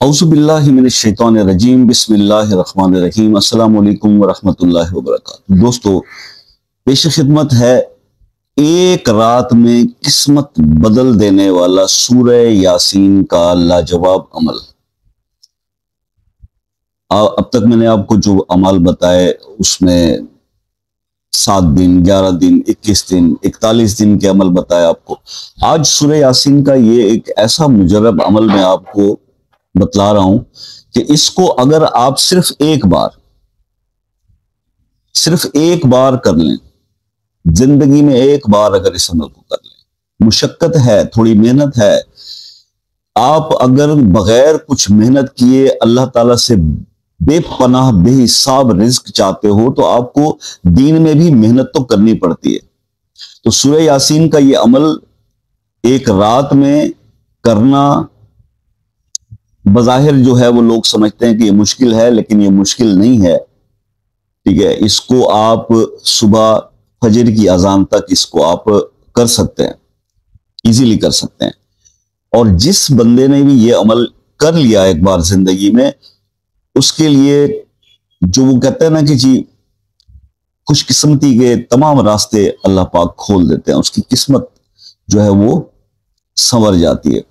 औज़ुबिल्लाहि मिनश्शैतानिर्रजीम बिस्मिल्लाहिर्रहमानिर्रहीम अस्सलामु अलैकुम वरहमतुल्लाहि वबरकातुहू। दोस्तों, पेश खिदमत है एक रात में किस्मत बदल देने वाला सूरह यासीन का लाजवाब अमल। अब तक मैंने आपको जो अमल बताए उसमें 7 दिन, 11 दिन, 21 दिन, 41 दिन के अमल बताए आपको। आज सूरह यासीन का ये एक ऐसा मुजरब अमल मैं आपको बतला रहा हूं कि इसको अगर आप सिर्फ एक बार कर लें, जिंदगी में एक बार अगर इस अमल को कर लें, मुशक्कत है, थोड़ी मेहनत है। आप अगर बगैर कुछ मेहनत किए अल्लाह ताला से बेपनाह बेहिसाब रिज्क चाहते हो तो आपको दीन में भी मेहनत तो करनी पड़ती है। तो सूरह यासीन का ये अमल एक रात में करना बज़ाहिर जो है वो लोग समझते हैं कि ये मुश्किल है, लेकिन ये मुश्किल नहीं है। ठीक है, इसको आप सुबह फजर की अजान तक इसको आप कर सकते हैं, इजीली कर सकते हैं। और जिस बंदे ने भी ये अमल कर लिया एक बार जिंदगी में, उसके लिए जो वो कहते हैं ना कि जी खुशकिस्मती के तमाम रास्ते अल्लाह पाक खोल देते हैं, उसकी किस्मत जो है वो संवर जाती है।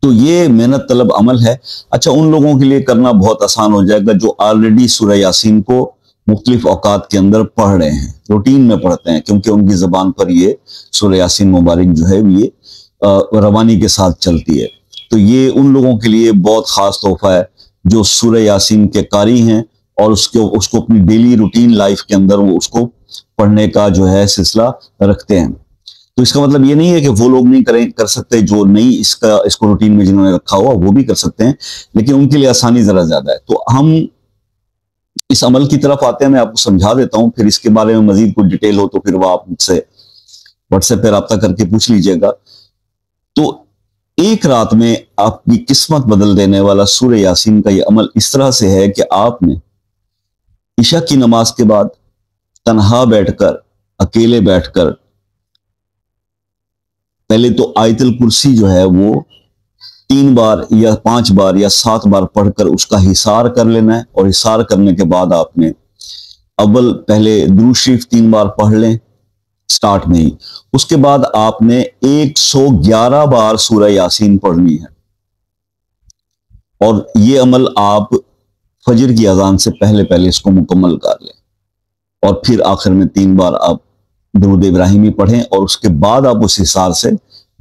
तो ये मेहनत तलब अमल है। अच्छा, उन लोगों के लिए करना बहुत आसान हो जाएगा जो ऑलरेडी सूरह यासीन को मुख्तलिफ औकात के अंदर पढ़ रहे हैं, रूटीन में पढ़ते हैं, क्योंकि उनकी जबान पर ये सूरह यासीन मुबारक जो है ये रवानी के साथ चलती है। तो ये उन लोगों के लिए बहुत खास तोहफा है जो सूरह यासीन के कारी हैं और उसको अपनी डेली रूटीन लाइफ के अंदर वो उसको पढ़ने का जो है सिलसिला रखते हैं। तो इसका मतलब ये नहीं है कि वो लोग नहीं कर सकते जो नहीं इसको रूटीन में जिन्होंने रखा हुआ, वो भी कर सकते हैं, लेकिन उनके लिए आसानी जरा ज्यादा है। तो हम इस अमल की तरफ आते हैं, मैं आपको समझा देता हूं, फिर इसके बारे में मजीद कोई डिटेल हो तो फिर वो आप मुझसे व्हाट्सएप पे रब्ता करके पूछ लीजिएगा। तो एक रात में आपकी किस्मत बदल देने वाला सूरह यासीन का यह अमल इस तरह से है कि आपने इशा की नमाज के बाद तन्हा बैठकर, अकेले बैठकर, पहले तो आयतुल कुर्सी जो है वो 3 बार या 5 बार या 7 बार पढ़कर उसका हिसार कर लेना है। और हिसार करने के बाद आपने अव्वल पहले दुरूद शरीफ 3 बार पढ़ लें स्टार्ट में ही। उसके बाद आपने 111 बार सूरह यासीन पढ़नी है। और ये अमल आप फजर की अजान से पहले पहले इसको मुकम्मल कर लें। और फिर आखिर में 3 बार आप दुरूद इब्राहिमी पढ़ें और उसके बाद आप उस हिसार से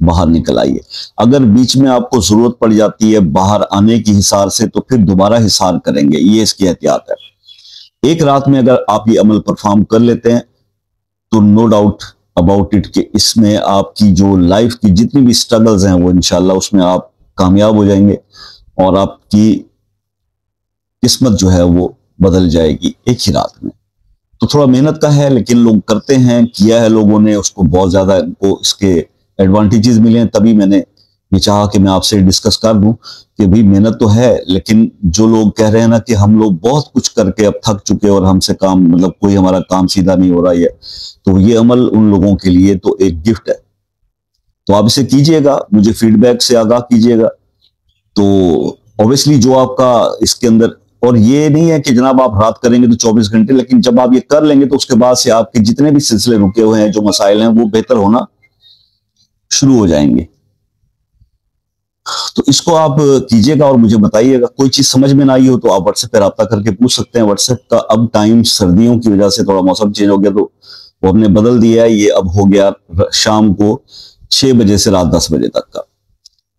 बाहर निकल आइए। अगर बीच में आपको जरूरत पड़ जाती है बाहर आने की हिसार से तो फिर दोबारा हिसार करेंगे, ये इसकी एहतियात है। एक रात में अगर आप ये अमल परफॉर्म कर लेते हैं तो नो डाउट अबाउट इट कि इसमें आपकी जो लाइफ की जितनी भी स्ट्रगल्स हैं वो इंशाल्लाह उसमें आप कामयाब हो जाएंगे और आपकी किस्मत जो है वो बदल जाएगी एक ही रात में। तो थोड़ा मेहनत का है, लेकिन लोग करते हैं, किया है लोगों ने, उसको बहुत ज्यादा उनको इसके एडवांटेजेस मिले हैं। तभी मैंने ये चाहा कि मैं आपसे डिस्कस कर दूं कि भाई मेहनत तो है, लेकिन जो लोग कह रहे हैं ना कि हम लोग बहुत कुछ करके अब थक चुके और हमसे काम मतलब कोई हमारा काम सीधा नहीं हो रहा है, तो ये अमल उन लोगों के लिए तो एक गिफ्ट है। तो आप इसे कीजिएगा, मुझे फीडबैक से आगाह कीजिएगा। तो ऑब्वियसली जो आपका इसके अंदर, और ये नहीं है कि जनाब आप रात करेंगे तो 24 घंटे, लेकिन जब आप ये कर लेंगे तो उसके बाद से आपके जितने भी सिलसिले रुके हुए हैं, जो मसाइल हैं, वो बेहतर होना शुरू हो जाएंगे। तो इसको आप कीजिएगा और मुझे बताइएगा। कोई चीज समझ में ना आई हो तो आप व्हाट्सएप पे रब्ता करके पूछ सकते हैं। व्हाट्सएप का अब टाइम सर्दियों की वजह से थोड़ा मौसम चेंज हो गया तो वो हमने बदल दिया है। ये अब हो गया शाम को 6 बजे से रात 10 बजे तक का।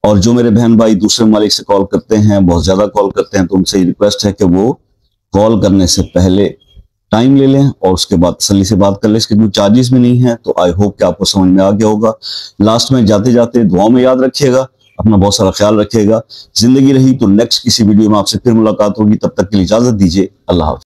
और जो मेरे बहन भाई दूसरे ममालिक से कॉल करते हैं, बहुत ज्यादा कॉल करते हैं, तो उनसे रिक्वेस्ट है कि वो कॉल करने से पहले टाइम ले लें और उसके बाद तसल्ली से बात कर लें। इसके कोई चार्जेस भी नहीं है। तो आई होप कि आपको समझ में आ गया होगा। लास्ट में जाते जाते दुआओं में याद रखिएगा, अपना बहुत सारा ख्याल रखिएगा। जिंदगी रही तो नेक्स्ट किसी वीडियो में आपसे फिर मुलाकात होगी। तब तक के लिए इजाजत दीजिए। अल्लाह हाफ़िज़।